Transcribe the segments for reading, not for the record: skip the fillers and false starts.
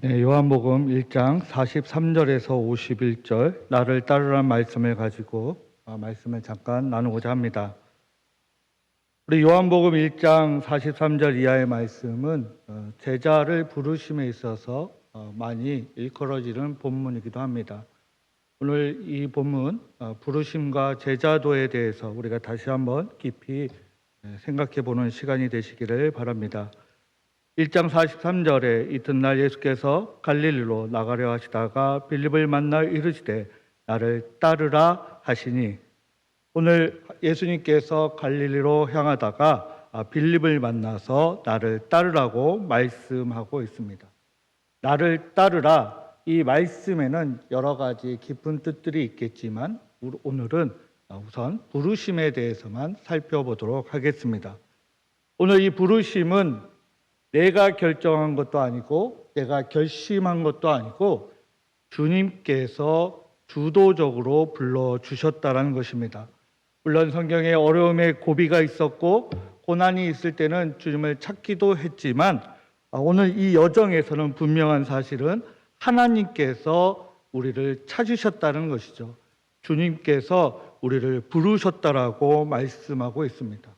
네, 요한복음 1장 43절에서 51절 나를 따르라는 말씀을 가지고 말씀을 잠깐 나누고자 합니다. 우리 요한복음 1장 43절 이하의 말씀은 제자를 부르심에 있어서 많이 일컬어지는 본문이기도 합니다. 오늘 이 본문 부르심과 제자도에 대해서 우리가 다시 한번 깊이 생각해 보는 시간이 되시기를 바랍니다. 1장 43절에 이튿날 예수께서 갈릴리로 나가려 하시다가 빌립을 만나 이르시되 나를 따르라 하시니, 오늘 예수님께서 갈릴리로 향하다가 빌립을 만나서 나를 따르라고 말씀하고 있습니다. 나를 따르라, 이 말씀에는 여러 가지 깊은 뜻들이 있겠지만 오늘은 우선 부르심에 대해서만 살펴보도록 하겠습니다. 오늘 이 부르심은 내가 결정한 것도 아니고 내가 결심한 것도 아니고 주님께서 주도적으로 불러주셨다는 것입니다. 물론 성경에 어려움의 고비가 있었고 고난이 있을 때는 주님을 찾기도 했지만 오늘 이 여정에서는 분명한 사실은 하나님께서 우리를 찾으셨다는 것이죠. 주님께서 우리를 부르셨다라고 말씀하고 있습니다.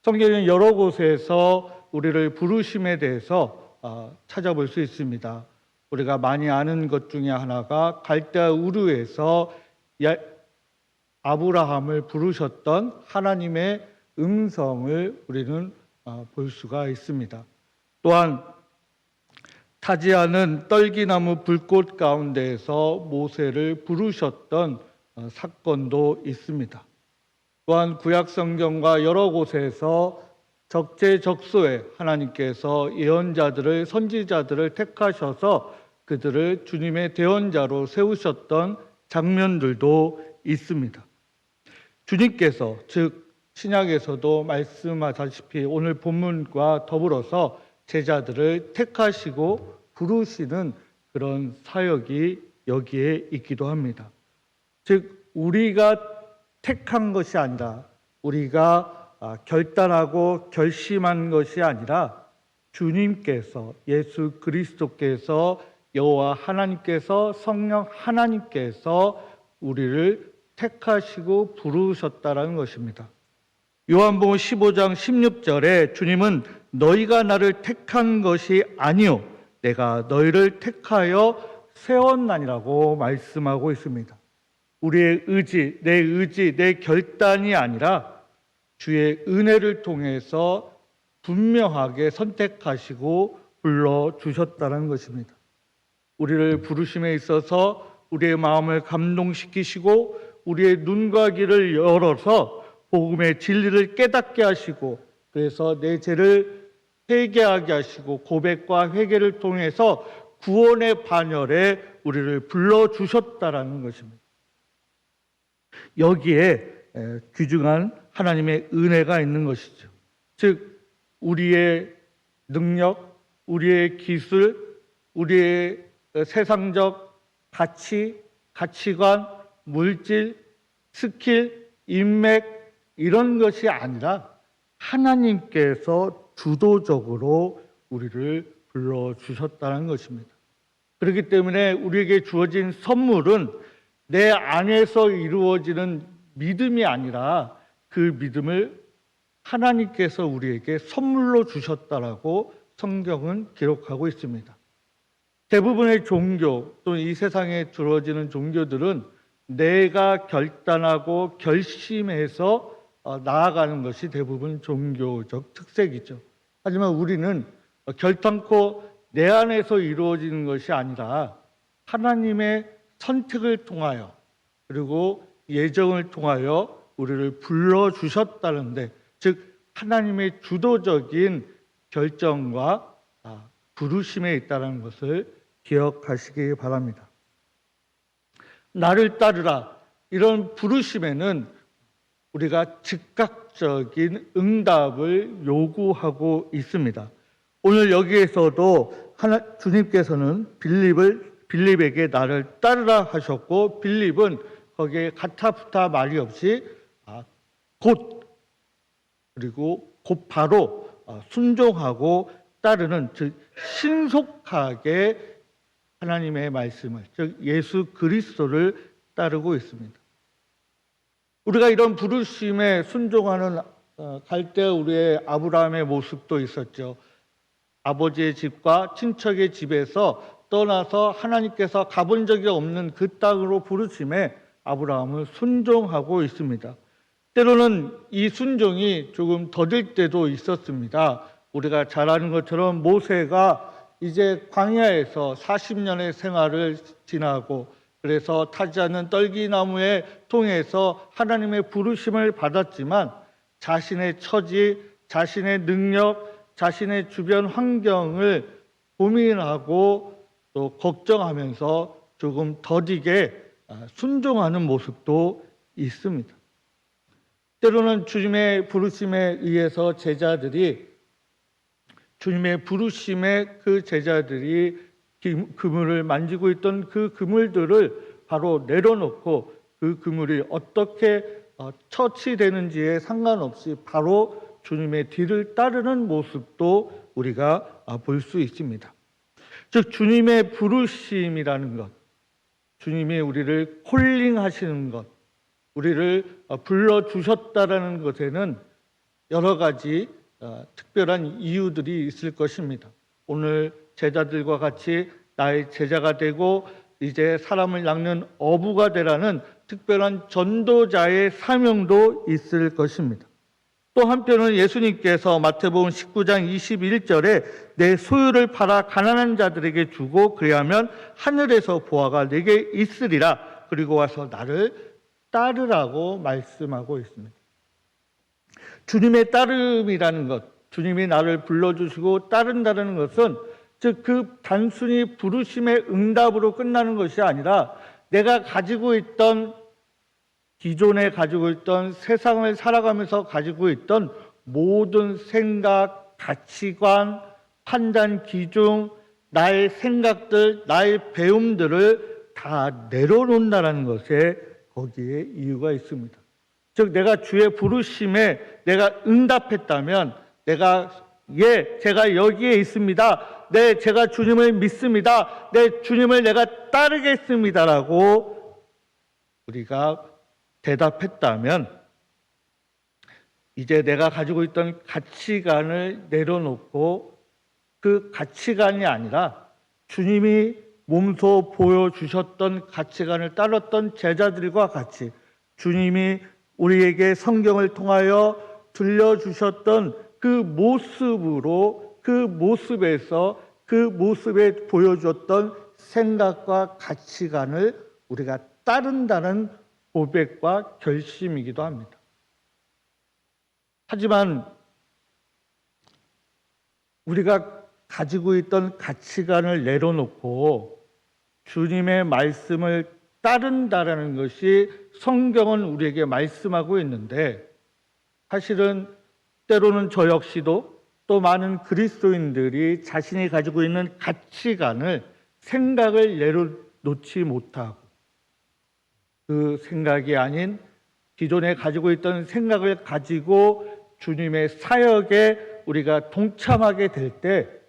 성경은 여러 곳에서 우리를 부르심에 대해서 찾아볼 수 있습니다. 우리가 많이 아는 것 중에 하나가 갈대아 우르에서 아브라함을 부르셨던 하나님의 음성을 우리는 볼 수가 있습니다. 또한 타지 않은 떨기나무 불꽃 가운데에서 모세를 부르셨던 사건도 있습니다. 또한 구약 성경과 여러 곳에서 적재적소에 하나님께서 예언자들을, 선지자들을 택하셔서 그들을 주님의 대언자로 세우셨던 장면들도 있습니다. 주님께서, 즉 신약에서도 말씀하다시피 오늘 본문과 더불어서 제자들을 택하시고 부르시는 그런 사역이 여기에 있기도 합니다. 즉 우리가 택한 것이 아니라, 우리가 결단하고 결심한 것이 아니라 주님께서, 예수 그리스도께서, 여호와 하나님께서, 성령 하나님께서 우리를 택하시고 부르셨다라는 것입니다. 요한복음 15장 16절에 주님은 너희가 나를 택한 것이 아니요 내가 너희를 택하여 세웠나니라고 말씀하고 있습니다. 우리의 의지, 내 결단이 아니라 주의 은혜를 통해서 분명하게 선택하시고 불러주셨다는 것입니다. 우리를 부르심에 있어서 우리의 마음을 감동시키시고 우리의 눈과 귀를 열어서 복음의 진리를 깨닫게 하시고, 그래서 내 죄를 회개하게 하시고 고백과 회개를 통해서 구원의 반열에 우리를 불러주셨다는 것입니다. 여기에 귀중한 하나님의 은혜가 있는 것이죠. 즉 우리의 능력, 우리의 기술, 우리의 세상적 가치, 가치관, 물질, 스킬, 인맥 이런 것이 아니라 하나님께서 주도적으로 우리를 불러주셨다는 것입니다. 그렇기 때문에 우리에게 주어진 선물은 내 안에서 이루어지는 믿음이 아니라 그 믿음을 하나님께서 우리에게 선물로 주셨다라고 성경은 기록하고 있습니다. 대부분의 종교, 또는 이 세상에 주어지는 종교들은 내가 결단하고 결심해서 나아가는 것이 대부분 종교적 특색이죠. 하지만 우리는 결단코 내 안에서 이루어지는 것이 아니라 하나님의 선택을 통하여, 그리고 예정을 통하여 우리를 불러주셨다는데, 즉 하나님의 주도적인 결정과 부르심에 있다는 것을 기억하시기 바랍니다. 나를 따르라, 이런 부르심에는 우리가 즉각적인 응답을 요구하고 있습니다. 오늘 여기에서도 주님께서는 빌립에게 나를 따르라 하셨고, 빌립은 거기에 가타부타 말이 없이 곧, 그리고 곧바로 순종하고 따르는, 즉 신속하게 하나님의 말씀을, 즉 예수 그리스도를 따르고 있습니다. 우리가 이런 부르심에 순종하는 갈대 우리의 아브라함의 모습도 있었죠. 아버지의 집과 친척의 집에서 떠나서 하나님께서 가본 적이 없는 그 땅으로 부르심에 아브라함은 순종하고 있습니다. 때로는 이 순종이 조금 더딜 때도 있었습니다. 우리가 잘 아는 것처럼 모세가 이제 광야에서 40년의 생활을 지나고 그래서 타지 않는 떨기나무에 통해서 하나님의 부르심을 받았지만 자신의 처지, 자신의 능력, 자신의 주변 환경을 고민하고 또 걱정하면서 조금 더디게 순종하는 모습도 있습니다. 때로는 주님의 부르심에 의해서 주님의 부르심에 그 제자들이 그물을 만지고 있던 그 그물들을 바로 내려놓고 그 그물이 어떻게 처치되는지에 상관없이 바로 주님의 뒤를 따르는 모습도 우리가 볼 수 있습니다. 즉 주님의 부르심이라는 것, 주님이 우리를 콜링하시는 것, 우리를 불러주셨다라는 것에는 여러 가지 특별한 이유들이 있을 것입니다. 오늘 제자들과 같이 나의 제자가 되고 이제 사람을 낚는 어부가 되라는 특별한 전도자의 사명도 있을 것입니다. 또 한편은 예수님께서 마태복음 19장 21절에 내 소유를 팔아 가난한 자들에게 주고 그리하면 하늘에서 보화가 내게 있으리라 그리고 와서 나를 따르라고 말씀하고 있습니다. 주님의 따름이라는 것, 주님이 나를 불러주시고 따른다는 것은 즉 그 단순히 부르심의 응답으로 끝나는 것이 아니라 내가 기존에 가지고 있던 세상을 살아가면서 가지고 있던 모든 생각, 가치관, 판단 기준, 나의 생각들, 나의 배움들을 다 내려놓는다는 것에 거기에 이유가 있습니다. 즉 내가 주의 부르심에 내가 응답했다면 제가 여기에 있습니다. 제가 주님을 믿습니다. 주님을 내가 따르겠습니다라고 우리가 대답했다면 이제 내가 가지고 있던 가치관을 내려놓고 그 가치관이 아니라 주님이 몸소 보여주셨던 가치관을 따랐던 제자들과 같이 주님이 우리에게 성경을 통하여 들려주셨던 그 모습에 보여줬던 생각과 가치관을 우리가 따른다는 고백과 결심이기도 합니다. 하지만 우리가 가지고 있던 가치관을 내려놓고 주님의 말씀을 따른다라는 것이 성경은 우리에게 말씀하고 있는데 사실은 때로는 저 역시도 또 많은 그리스도인들이 자신이 가지고 있는 가치관을 생각을 내려놓지 못하고 그 생각이 아닌 기존에 가지고 있던 생각을 가지고 주님의 사역에 우리가 동참하게 될 때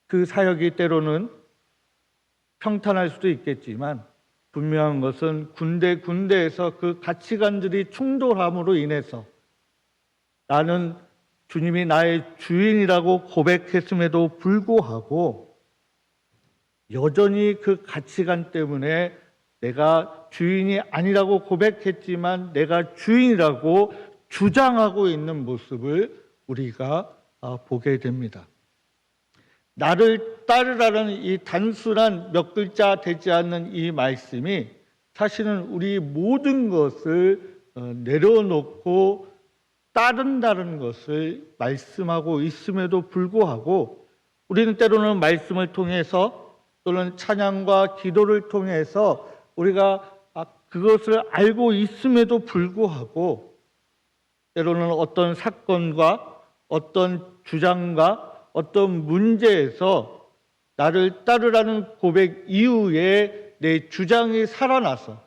그 사역이 때로는 평탄할 수도 있겠지만 분명한 것은 군데에서 그 가치관들이 충돌함으로 인해서 나는 주님이 나의 주인이라고 고백했음에도 불구하고 여전히 그 가치관 때문에 내가 주인이 아니라고 고백했지만 내가 주인이라고 주장하고 있는 모습을 우리가 보게 됩니다. 나를 따르라는 이 단순한 몇 글자 되지 않는 이 말씀이 사실은 우리 모든 것을 내려놓고 따른다는 것을 말씀하고 있음에도 불구하고 우리는 때로는 말씀을 통해서 또는 찬양과 기도를 통해서 우리가 그것을 알고 있음에도 불구하고 때로는 어떤 사건과 어떤 주장과 어떤 문제에서 나를 따르라는 고백 이후에 내 주장이 살아나서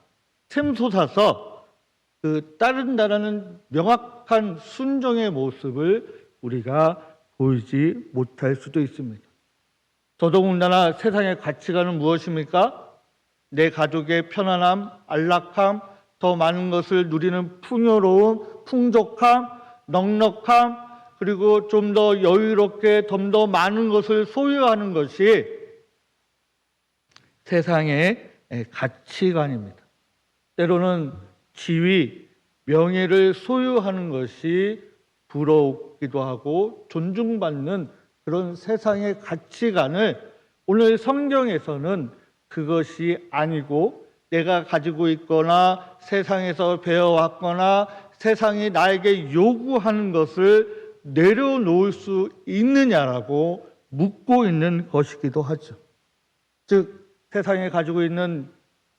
샘솟아서 그 따른다라는 명확한 순종의 모습을 우리가 보이지 못할 수도 있습니다. 더더군다나 세상의 가치관은 무엇입니까? 내 가족의 편안함, 안락함, 더 많은 것을 누리는 풍요로움, 풍족함, 넉넉함, 그리고 좀 더 여유롭게 좀 더 많은 것을 소유하는 것이 세상의 가치관입니다. 때로는 지위, 명예를 소유하는 것이 부러우기도 하고 존중받는 그런 세상의 가치관을 오늘 성경에서는 그것이 아니고 내가 가지고 있거나 세상에서 배워왔거나 세상이 나에게 요구하는 것을 내려놓을 수 있느냐라고 묻고 있는 것이기도 하죠. 즉 세상에 가지고 있는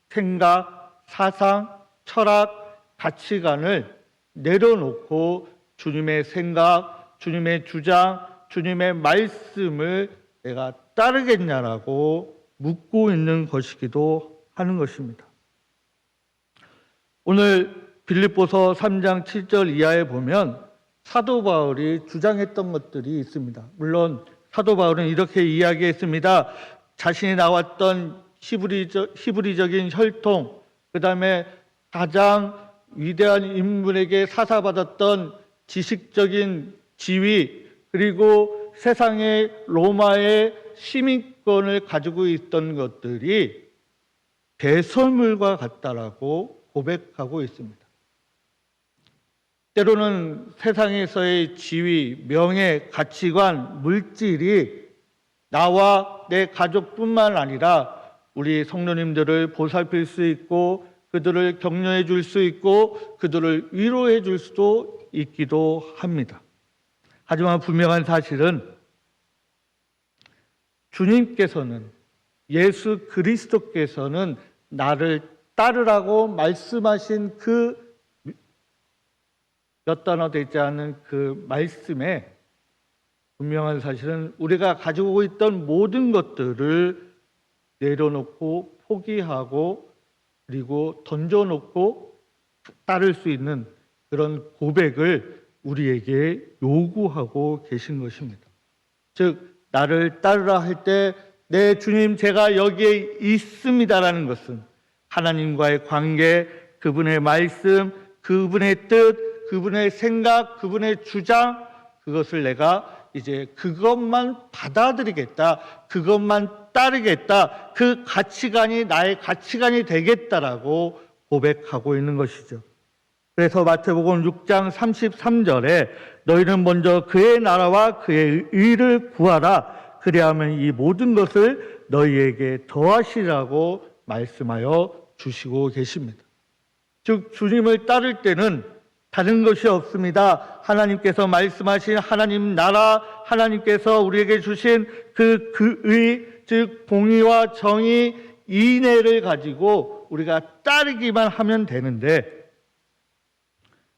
생각, 사상, 철학, 가치관을 내려놓고 주님의 생각, 주님의 주장, 주님의 말씀을 내가 따르겠냐라고 묻고 있는 것이기도 하는 것입니다. 오늘 빌립보서 3장 7절 이하에 보면 사도 바울이 주장했던 것들이 있습니다. 물론 사도 바울은 이렇게 이야기했습니다. 자신이 나왔던 히브리적인 혈통, 그 다음에 가장 위대한 인물에게 사사받았던 지식적인 지위, 그리고 세상의 로마의 시민권을 가지고 있던 것들이 배설물과 같다라고 고백하고 있습니다. 때로는 세상에서의 지위, 명예, 가치관, 물질이 나와 내 가족뿐만 아니라 우리 성도님들을 보살필 수 있고 그들을 격려해 줄 수 있고 그들을 위로해 줄 수도 있기도 합니다. 하지만 분명한 사실은 주님께서는, 예수 그리스도께서는 나를 따르라고 말씀하신 그 몇 단어 되지 않은 그 말씀에 분명한 사실은 우리가 가지고 있던 모든 것들을 내려놓고 포기하고 그리고 던져놓고 따를 수 있는 그런 고백을 우리에게 요구하고 계신 것입니다. 즉 나를 따르라 할 때 네 주님 제가 여기에 있습니다라는 것은 하나님과의 관계, 그분의 말씀, 그분의 뜻, 그분의 생각, 그분의 주장, 그것을 내가 이제 그것만 받아들이겠다, 그것만 따르겠다, 그 가치관이 나의 가치관이 되겠다라고 고백하고 있는 것이죠. 그래서 마태복음 6장 33절에 너희는 먼저 그의 나라와 그의 의를 구하라, 그리하면 이 모든 것을 너희에게 더하시라고 말씀하여 주시고 계십니다. 즉 주님을 따를 때는 다른 것이 없습니다. 하나님께서 말씀하신 하나님 나라, 하나님께서 우리에게 주신 그 의, 즉 공의와 정의, 인애를 가지고 우리가 따르기만 하면 되는데,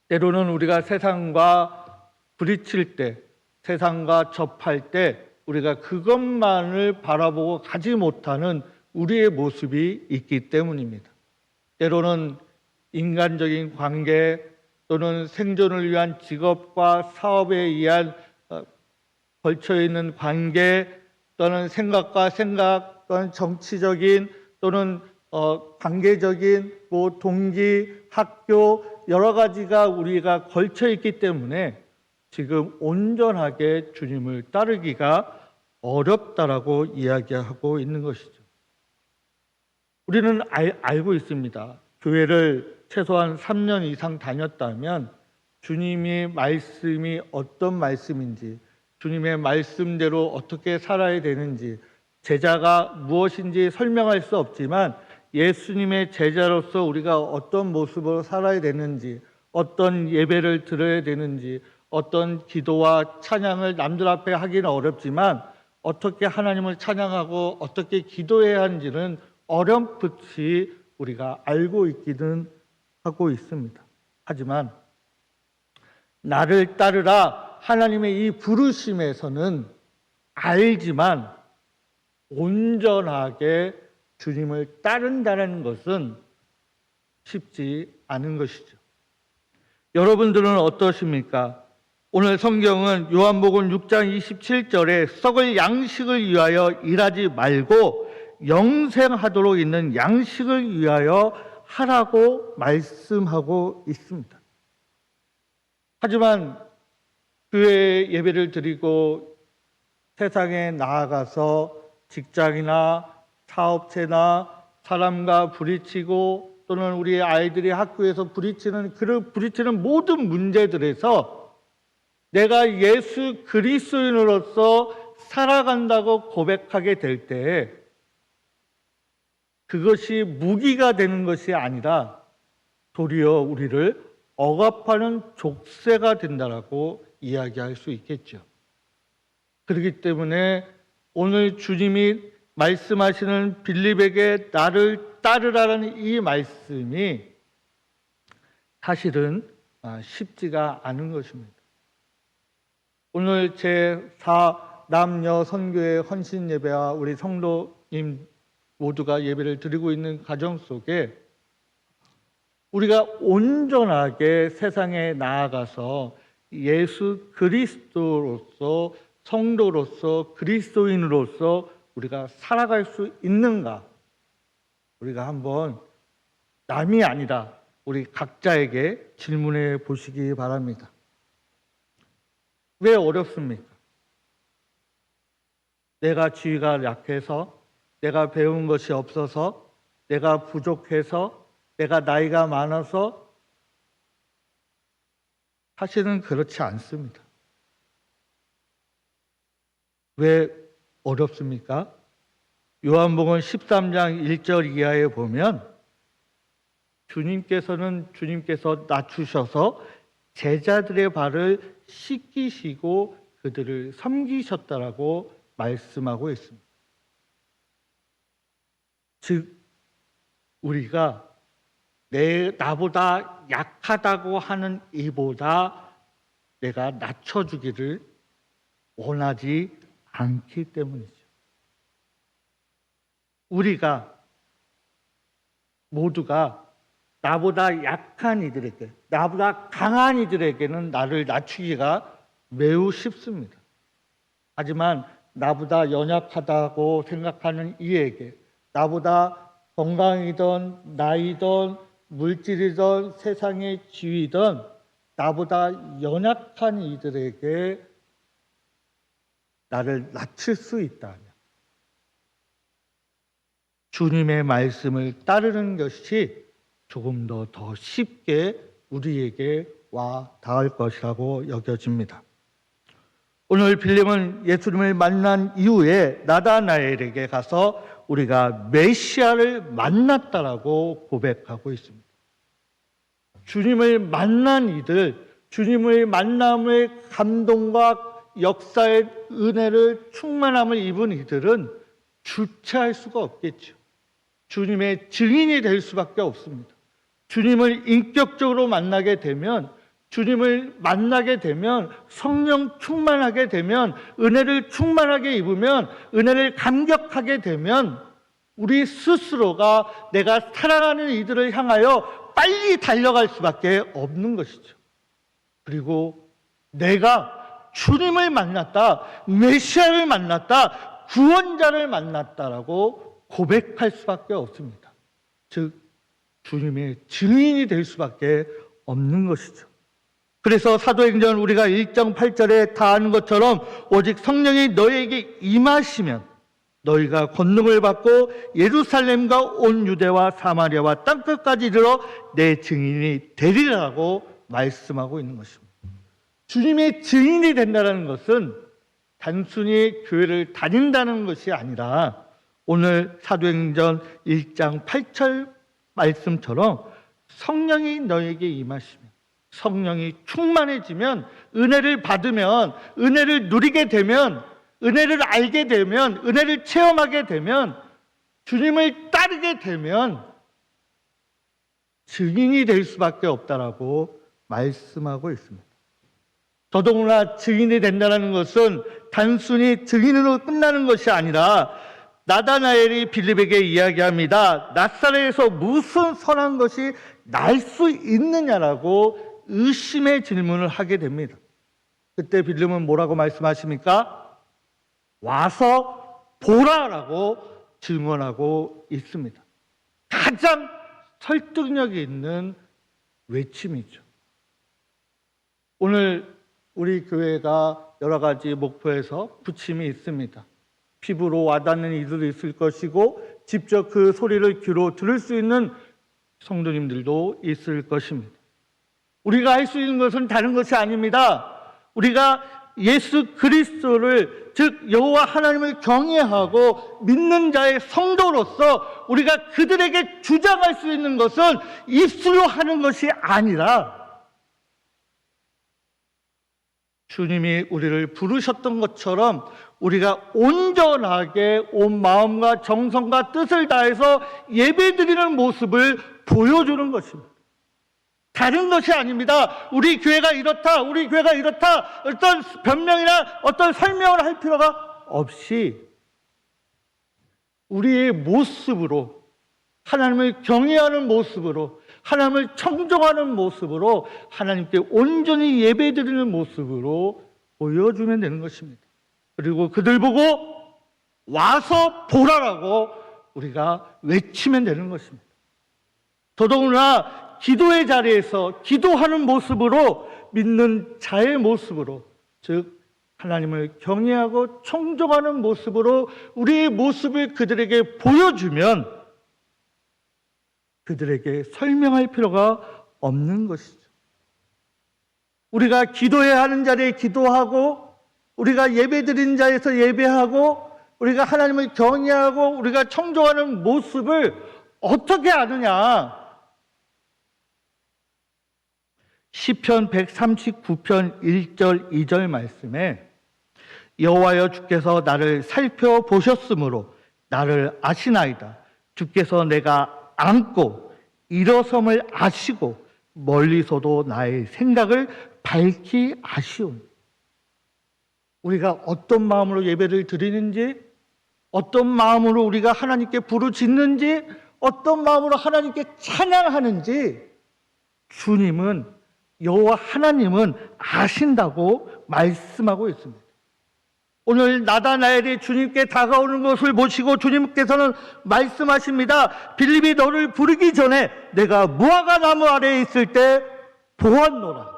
때로는 우리가 세상과 부딪힐 때, 세상과 접할 때 우리가 그것만을 바라보고 가지 못하는 우리의 모습이 있기 때문입니다. 때로는 인간적인 관계 또는 생존을 위한 직업과 사업에 의한 걸쳐있는 관계, 또는 생각과 생각, 또는 정치적인 또는 관계적인 동기, 학교 여러 가지가 우리가 걸쳐 있기 때문에 지금 온전하게 주님을 따르기가 어렵다라고 이야기하고 있는 것이죠. 우리는 알고 있습니다. 교회를 최소한 3년 이상 다녔다면 주님의 말씀이 어떤 말씀인지, 주님의 말씀대로 어떻게 살아야 되는지, 제자가 무엇인지 설명할 수 없지만 예수님의 제자로서 우리가 어떤 모습으로 살아야 되는지, 어떤 예배를 드려야 되는지, 어떤 기도와 찬양을 남들 앞에 하기는 어렵지만 어떻게 하나님을 찬양하고 어떻게 기도해야 하는지는 어렴풋이 우리가 알고 있기는 하고 있습니다. 하지만 나를 따르라 하나님의 이 부르심에서는 알지만 온전하게 주님을 따른다는 것은 쉽지 않은 것이죠. 여러분들은 어떠십니까? 오늘 성경은 요한복음 6장 27절에 썩을 양식을 위하여 일하지 말고 영생하도록 있는 양식을 위하여 하라고 말씀하고 있습니다. 하지만 교회 예배를 드리고 세상에 나아가서 직장이나 사업체나 사람과 부딪히고 또는 우리 아이들이 학교에서 부딪히는 모든 문제들에서 내가 예수 그리스도인으로서 살아간다고 고백하게 될 때 그것이 무기가 되는 것이 아니라 도리어 우리를 억압하는 족쇄가 된다라고 이야기할 수 있겠죠. 그렇기 때문에 오늘 주님이 말씀하시는 빌립에게 나를 따르라는 이 말씀이 사실은 쉽지가 않은 것입니다. 오늘 제4 남녀 선교회 헌신 예배와 우리 성도님 모두가 예배를 드리고 있는 가정 속에 우리가 온전하게 세상에 나아가서 예수 그리스도로서 성도로서 그리스도인으로서 우리가 살아갈 수 있는가? 우리가 한번 남이 아니라 우리 각자에게 질문해 보시기 바랍니다. 왜 어렵습니까? 내가 지위가 약해서, 내가 배운 것이 없어서, 내가 부족해서, 내가 나이가 많아서? 사실은 그렇지 않습니다. 왜 어렵습니까? 요한복음 13장 1절 이하에 보면 주님께서 낮추셔서 제자들의 발을 씻기시고 그들을 섬기셨다라고 말씀하고 있습니다. 즉 우리가 나보다 약하다고 하는 이보다 내가 낮춰주기를 원하지 않기 때문이죠. 우리가 모두가 나보다 약한 이들에게, 나보다 강한 이들에게는 나를 낮추기가 매우 쉽습니다. 하지만 나보다 연약하다고 생각하는 이에게, 나보다 건강이든 나이든 물질이든 세상의 지위든 나보다 연약한 이들에게 나를 낮출 수 있다면 주님의 말씀을 따르는 것이 조금 더 쉽게 우리에게 와 닿을 것이라고 여겨집니다. 오늘 빌립은 예수님을 만난 이후에 나다나엘에게 가서 우리가 메시아를 만났다라고 고백하고 있습니다. 주님을 만난 이들, 주님의 만남의 감동과 역사의 은혜를 충만함을 입은 이들은 주체할 수가 없겠죠. 주님의 증인이 될 수밖에 없습니다. 주님을 인격적으로 만나게 되면, 주님을 만나게 되면, 성령 충만하게 되면, 은혜를 충만하게 입으면, 은혜를 감격하게 되면 우리 스스로가 내가 사랑하는 이들을 향하여 빨리 달려갈 수밖에 없는 것이죠. 그리고 내가 주님을 만났다, 메시아를 만났다, 구원자를 만났다라고 고백할 수밖에 없습니다. 즉 주님의 증인이 될 수밖에 없는 것이죠. 그래서 사도행전 우리가 1장 8절에 다 아는 것처럼 오직 성령이 너희에게 임하시면 너희가 권능을 받고 예루살렘과 온 유대와 사마리아와 땅끝까지 이르러 내 증인이 되리라고 말씀하고 있는 것입니다. 주님의 증인이 된다는 것은 단순히 교회를 다닌다는 것이 아니라 오늘 사도행전 1장 8절 말씀처럼 성령이 너에게 임하시면, 성령이 충만해지면, 은혜를 받으면, 은혜를 누리게 되면, 은혜를 알게 되면, 은혜를 체험하게 되면, 주님을 따르게 되면 증인이 될 수밖에 없다라고 말씀하고 있습니다. 더더구나 증인이 된다는 것은 단순히 증인으로 끝나는 것이 아니라 나다나엘이 빌립에게 이야기합니다. 나사렛에서 무슨 선한 것이 날 수 있느냐라고 의심의 질문을 하게 됩니다. 그때 빌름은 뭐라고 말씀하십니까? 와서 보라라고 증언하고 있습니다. 가장 설득력이 있는 외침이죠. 오늘 우리 교회가 여러 가지 목표에서 부침이 있습니다. 피부로 와닿는 이들도 있을 것이고 직접 그 소리를 귀로 들을 수 있는 성도님들도 있을 것입니다. 우리가 할 수 있는 것은 다른 것이 아닙니다. 우리가 예수 그리스도를, 즉 여호와 하나님을 경외하고 믿는 자의 성도로서 우리가 그들에게 주장할 수 있는 것은 입술로 하는 것이 아니라 주님이 우리를 부르셨던 것처럼 우리가 온전하게 온 마음과 정성과 뜻을 다해서 예배드리는 모습을 보여주는 것입니다. 다른 것이 아닙니다. 우리 교회가 이렇다, 우리 교회가 이렇다, 어떤 변명이나 어떤 설명을 할 필요가 없이 우리의 모습으로, 하나님을 경외하는 모습으로, 하나님을 청종하는 모습으로, 하나님께 온전히 예배드리는 모습으로 보여주면 되는 것입니다. 그리고 그들 보고 와서 보라라고 우리가 외치면 되는 것입니다. 더더구나 기도의 자리에서 기도하는 모습으로, 믿는 자의 모습으로, 즉 하나님을 경외하고 청종하는 모습으로 우리의 모습을 그들에게 보여주면 그들에게 설명할 필요가 없는 것이죠. 우리가 기도해야 하는 자리에 기도하고, 우리가 예배드리는 자리에서 예배하고, 우리가 하나님을 경외하고 우리가 청종하는 모습을 어떻게 아느냐? 시편 139편 1절 2절 말씀에 여호와여 주께서 나를 살펴보셨으므로 나를 아시나이다. 주께서 내가 앉고 일어섬을 아시고 멀리서도 나의 생각을 밝히 아시오니. 우리가 어떤 마음으로 예배를 드리는지, 어떤 마음으로 우리가 하나님께 부르짖는지, 어떤 마음으로 하나님께 찬양하는지 주님은, 여호와 하나님은 아신다고 말씀하고 있습니다. 오늘 나다나엘이 주님께 다가오는 것을 보시고 주님께서는 말씀하십니다. 빌립이 너를 부르기 전에 내가 무화과 나무 아래에 있을 때 보았노라.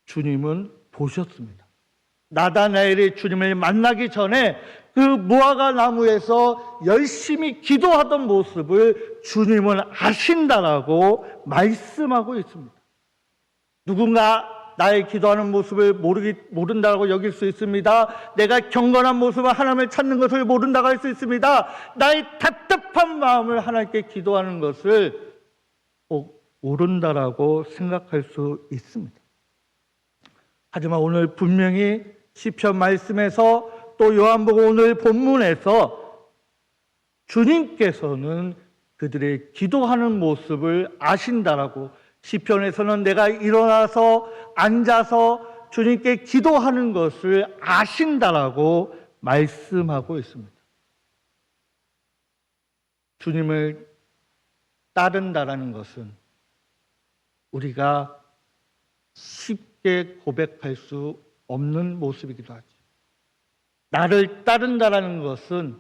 주님은 보셨습니다. 나다나엘이 주님을 만나기 전에 그 무화과 나무에서 열심히 기도하던 모습을 주님은 아신다라고 말씀하고 있습니다. 누군가 나의 기도하는 모습을 모른다고 여길 수 있습니다. 내가 경건한 모습을 하나님을 찾는 것을 모른다고 할 수 있습니다. 나의 답답한 마음을 하나님께 기도하는 것을 꼭 모른다라고 생각할 수 있습니다. 하지만 오늘 분명히 시편 말씀에서 또 요한복음 오늘 본문에서 주님께서는 그들의 기도하는 모습을 아신다라고, 시편에서는 내가 일어나서 앉아서 주님께 기도하는 것을 아신다라고 말씀하고 있습니다. 주님을 따른다라는 것은 우리가 쉽게 고백할 수 없는 모습이기도 하죠. 나를 따른다라는 것은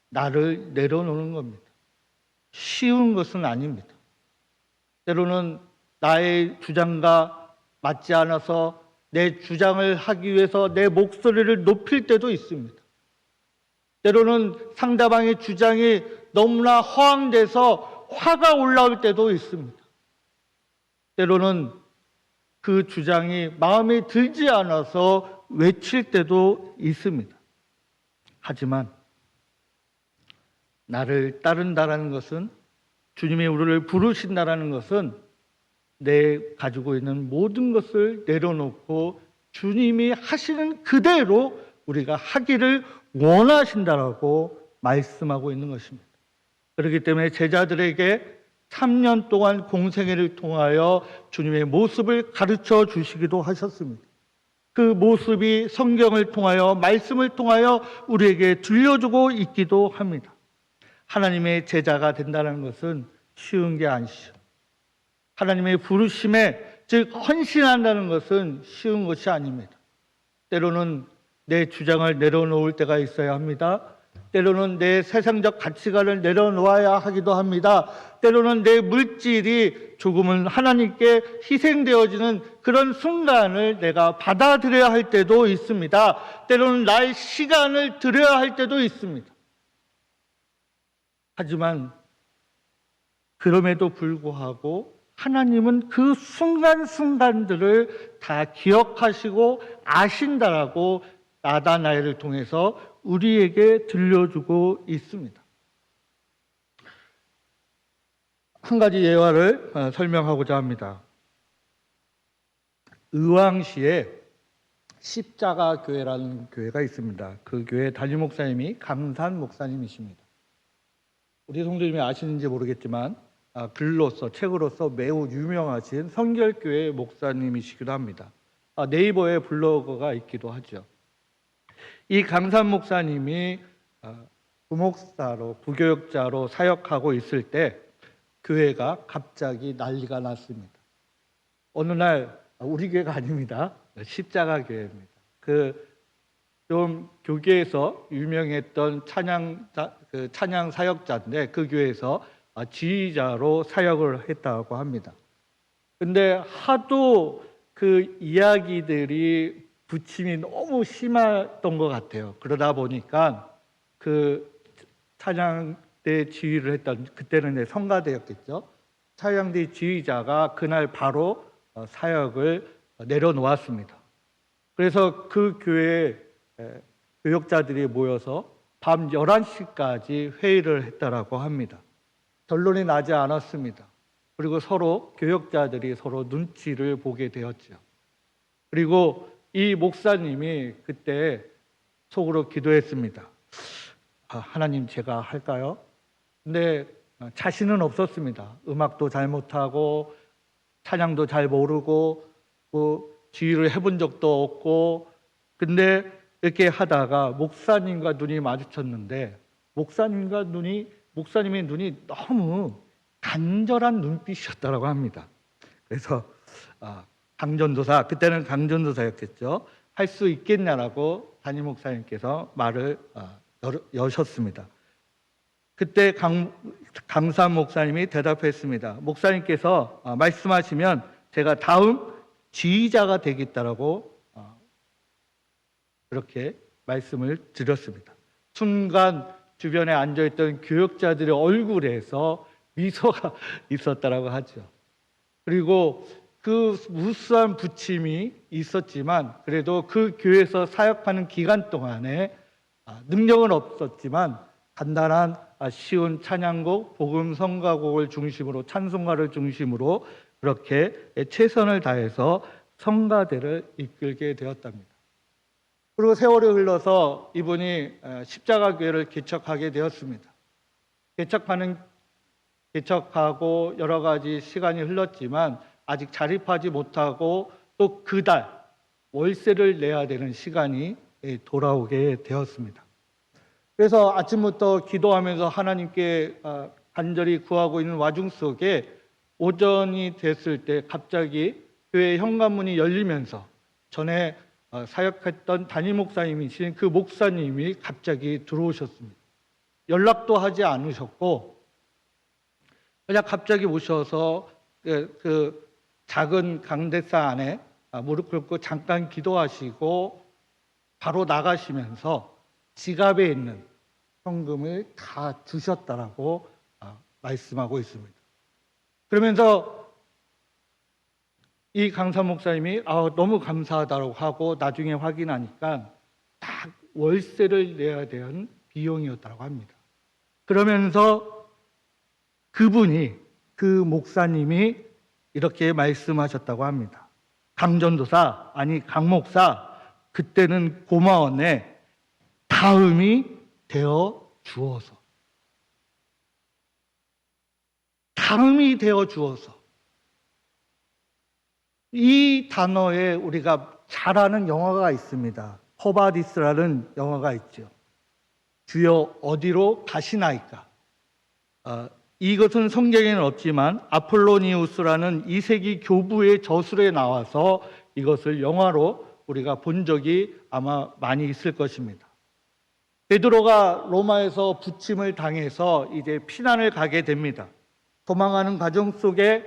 나를 내려놓는 겁니다. 쉬운 것은 아닙니다. 때로는 나의 주장과 맞지 않아서 내 주장을 하기 위해서 내 목소리를 높일 때도 있습니다. 때로는 상대방의 주장이 너무나 허황돼서 화가 올라올 때도 있습니다. 때로는 그 주장이 마음에 들지 않아서 외칠 때도 있습니다. 하지만 나를 따른다라는 것은, 주님이 우리를 부르신다라는 것은 내 가지고 있는 모든 것을 내려놓고 주님이 하시는 그대로 우리가 하기를 원하신다라고 말씀하고 있는 것입니다. 그렇기 때문에 제자들에게 3년 동안 공생애를 통하여 주님의 모습을 가르쳐 주시기도 하셨습니다. 그 모습이 성경을 통하여, 말씀을 통하여 우리에게 들려주고 있기도 합니다. 하나님의 제자가 된다는 것은 쉬운 게 아니죠. 하나님의 부르심에 즉 헌신한다는 것은 쉬운 것이 아닙니다. 때로는 내 주장을 내려놓을 때가 있어야 합니다. 때로는 내 세상적 가치관을 내려놓아야 하기도 합니다. 때로는 내 물질이 조금은 하나님께 희생되어지는 그런 순간을 내가 받아들여야 할 때도 있습니다. 때로는 나의 시간을 들여야 할 때도 있습니다. 하지만 그럼에도 불구하고 하나님은 그 순간순간들을 다 기억하시고 아신다라고 나다나엘을 통해서 우리에게 들려주고 있습니다. 한 가지 예화를 설명하고자 합니다. 의왕시에 십자가 교회라는 교회가 있습니다. 그 교회 담임 목사님이 강산 목사님이십니다. 우리 성도님이 아시는지 모르겠지만 글로서 책으로서 매우 유명하신 성결교회 목사님이시기도 합니다. 네이버에 블로그가 있기도 하죠. 이 강산 목사님이 부목사로 부교역자로 사역하고 있을 때 교회가 갑자기 난리가 났습니다. 어느 날 우리 교회가 아닙니다. 십자가 교회입니다. 좀 교계에서 유명했던 찬양 사역자인데 그 교회에서 지휘자로 사역을 했다고 합니다. 근데 하도 그 이야기들이 부침이 너무 심했던 것 같아요. 그러다 보니까 그 찬양대 지휘를 했던, 그때는 성가대였겠죠. 찬양대 지휘자가 그날 바로 사역을 내려놓았습니다. 그래서 그 교회 교역자들이 모여서 밤 11시까지 회의를 했다라고 합니다. 결론이 나지 않았습니다. 그리고 교역자들이 서로 눈치를 보게 되었죠. 그리고 이 목사님이 그때 속으로 기도했습니다. 하나님, 제가 할까요? 근데 자신은 없었습니다. 음악도 잘 못하고 찬양도 잘 모르고 지휘를 해본 적도 없고, 근데 이렇게 하다가 목사님과 눈이 마주쳤는데 목사님의 눈이 너무 간절한 눈빛이었다고 합니다. 그래서 강전도사, 그때는 강전도사였겠죠. 할 수 있겠냐라고 담임 목사님께서 말을 여셨습니다. 그때 강산 목사님이 대답했습니다. 목사님께서 말씀하시면 제가 다음 지휘자가 되겠다라고 그렇게 말씀을 드렸습니다. 순간 주변에 앉아있던 교역자들의 얼굴에서 미소가 있었다라고 하죠. 그리고 그 무수한 부침이 있었지만 그래도 그 교회에서 사역하는 기간 동안에 능력은 없었지만 간단한 쉬운 찬양곡, 복음 성가곡을 중심으로, 찬송가를 중심으로 그렇게 최선을 다해서 성가대를 이끌게 되었답니다. 그리고 세월이 흘러서 이분이 십자가 교회를 개척하게 되었습니다. 개척하고 여러 가지 시간이 흘렀지만 아직 자립하지 못하고 또 그달 월세를 내야 되는 시간이 돌아오게 되었습니다. 그래서 아침부터 기도하면서 하나님께 간절히 구하고 있는 와중 속에 오전이 됐을 때 갑자기 교회 현관문이 열리면서 전에 사역했던 담임 목사님이신 그 목사님이 갑자기 들어오셨습니다. 연락도 하지 않으셨고 그냥 갑자기 오셔서 그 작은 강대상 안에 무릎 꿇고 잠깐 기도하시고 바로 나가시면서 지갑에 있는 현금을 다 주셨다라고 말씀하고 있습니다. 그러면서 이 강사 목사님이 너무 감사하다고 하고 나중에 확인하니까 딱 월세를 내야 되는 비용이었다고 합니다. 그러면서 그 목사님이 이렇게 말씀하셨다고 합니다. 강전도사, 아니 강목사, 그때는 고마웠네. 다음이 되어 주어서. 다음이 되어 주어서. 이 단어에 우리가 잘 아는 영화가 있습니다. 허바디스라는 영화가 있죠. 주여 어디로 가시나이까? 이것은 성경에는 없지만 아폴로니우스라는 2세기 교부의 저술에 나와서 이것을 영화로 우리가 본 적이 아마 많이 있을 것입니다. 베드로가 로마에서 부침을 당해서 이제 피난을 가게 됩니다. 도망가는 과정 속에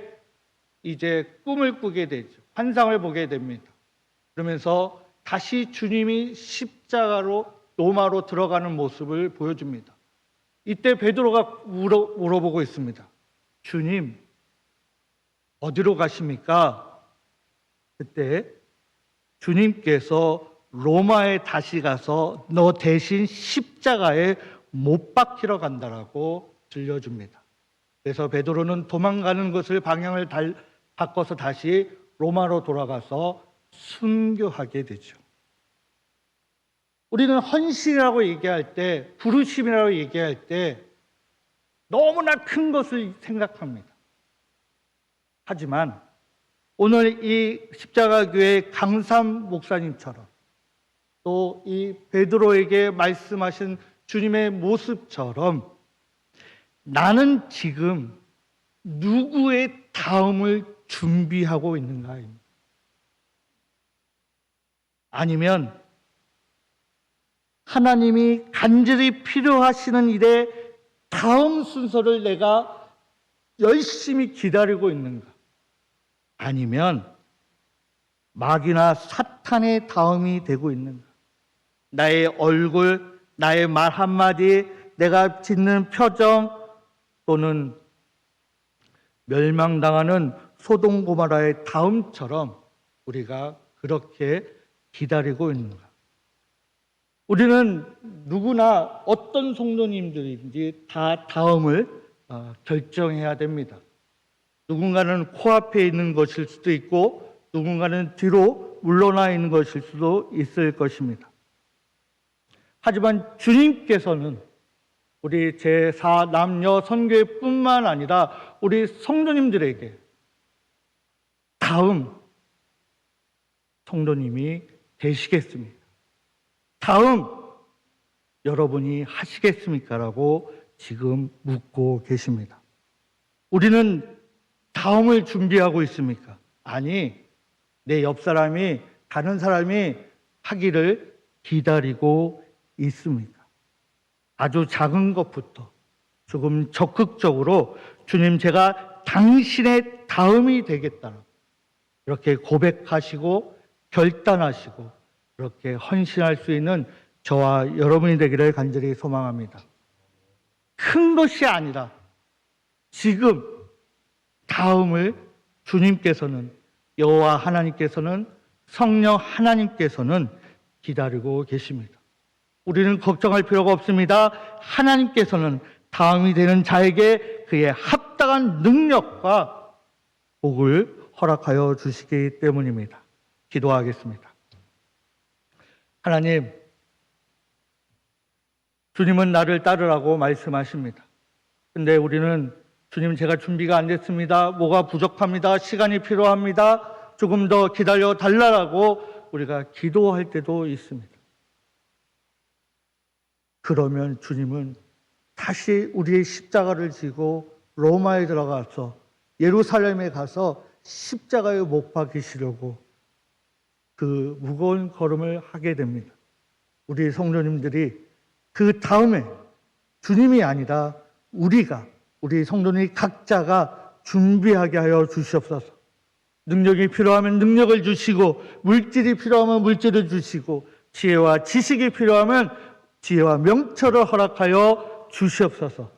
이제 꿈을 꾸게 되죠. 환상을 보게 됩니다. 그러면서 다시 주님이 십자가로 로마로 들어가는 모습을 보여줍니다. 이때 베드로가 물어보고 있습니다. 주님, 어디로 가십니까? 그때 주님께서 로마에 다시 가서 너 대신 십자가에 못 박히러 간다라고 들려줍니다. 그래서 베드로는 도망가는 것을 방향을 바꿔서 다시 로마로 돌아가서 순교하게 되죠. 우리는 헌신이라고 얘기할 때, 부르심이라고 얘기할 때 너무나 큰 것을 생각합니다. 하지만 오늘 이 십자가교회 강삼 목사님처럼 또 이 베드로에게 말씀하신 주님의 모습처럼 나는 지금 누구의 다음을 준비하고 있는가입니다. 아니면 하나님이 간절히 필요하시는 일에 다음 순서를 내가 열심히 기다리고 있는가? 아니면 마귀나 사탄의 다음이 되고 있는가? 나의 얼굴, 나의 말 한마디, 내가 짓는 표정 또는 멸망당하는 소돔 고모라의 다음처럼 우리가 그렇게 기다리고 있는가? 우리는 누구나 어떤 성도님들인지 다 다음을 결정해야 됩니다. 누군가는 코앞에 있는 것일 수도 있고 누군가는 뒤로 물러나 있는 것일 수도 있을 것입니다. 하지만 주님께서는 우리 제4 남녀 선교회뿐만 아니라 우리 성도님들에게 다음 성도님이 되시겠습니까? 다음 여러분이 하시겠습니까? 라고 지금 묻고 계십니다. 우리는 다음을 준비하고 있습니까? 아니, 내 옆 사람이, 다른 사람이 하기를 기다리고 있습니까? 아주 작은 것부터 조금 적극적으로 주님, 제가 당신의 다음이 되겠다. 이렇게 고백하시고 결단하시고 그렇게 헌신할 수 있는 저와 여러분이 되기를 간절히 소망합니다. 큰 것이 아니라 지금 다음을 주님께서는, 여호와 하나님께서는, 성령 하나님께서는 기다리고 계십니다. 우리는 걱정할 필요가 없습니다. 하나님께서는 다음이 되는 자에게 그의 합당한 능력과 복을 허락하여 주시기 때문입니다. 기도하겠습니다. 하나님, 주님은 나를 따르라고 말씀하십니다. 근데 우리는 주님, 제가 준비가 안 됐습니다. 뭐가 부족합니다. 시간이 필요합니다. 조금 더 기다려 달라고 우리가 기도할 때도 있습니다. 그러면 주님은 다시 우리의 십자가를 지고 로마에 들어가서 예루살렘에 가서 십자가에 못 박히시려고 그 무거운 걸음을 하게 됩니다. 우리 성도님들이 그 다음에 주님이 아니라 우리 성도님 각자가 준비하게 하여 주시옵소서. 능력이 필요하면 능력을 주시고, 물질이 필요하면 물질을 주시고, 지혜와 지식이 필요하면 지혜와 명철을 허락하여 주시옵소서.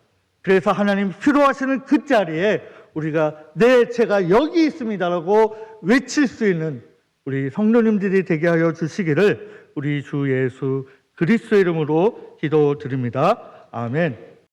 그래서 하나님 필요하시는 그 자리에 우리가 네, 제가 여기 있습니다라고 외칠 수 있는 우리 성도님들이 되게 하여 주시기를 우리 주 예수 그리스도의 이름으로 기도드립니다. 아멘.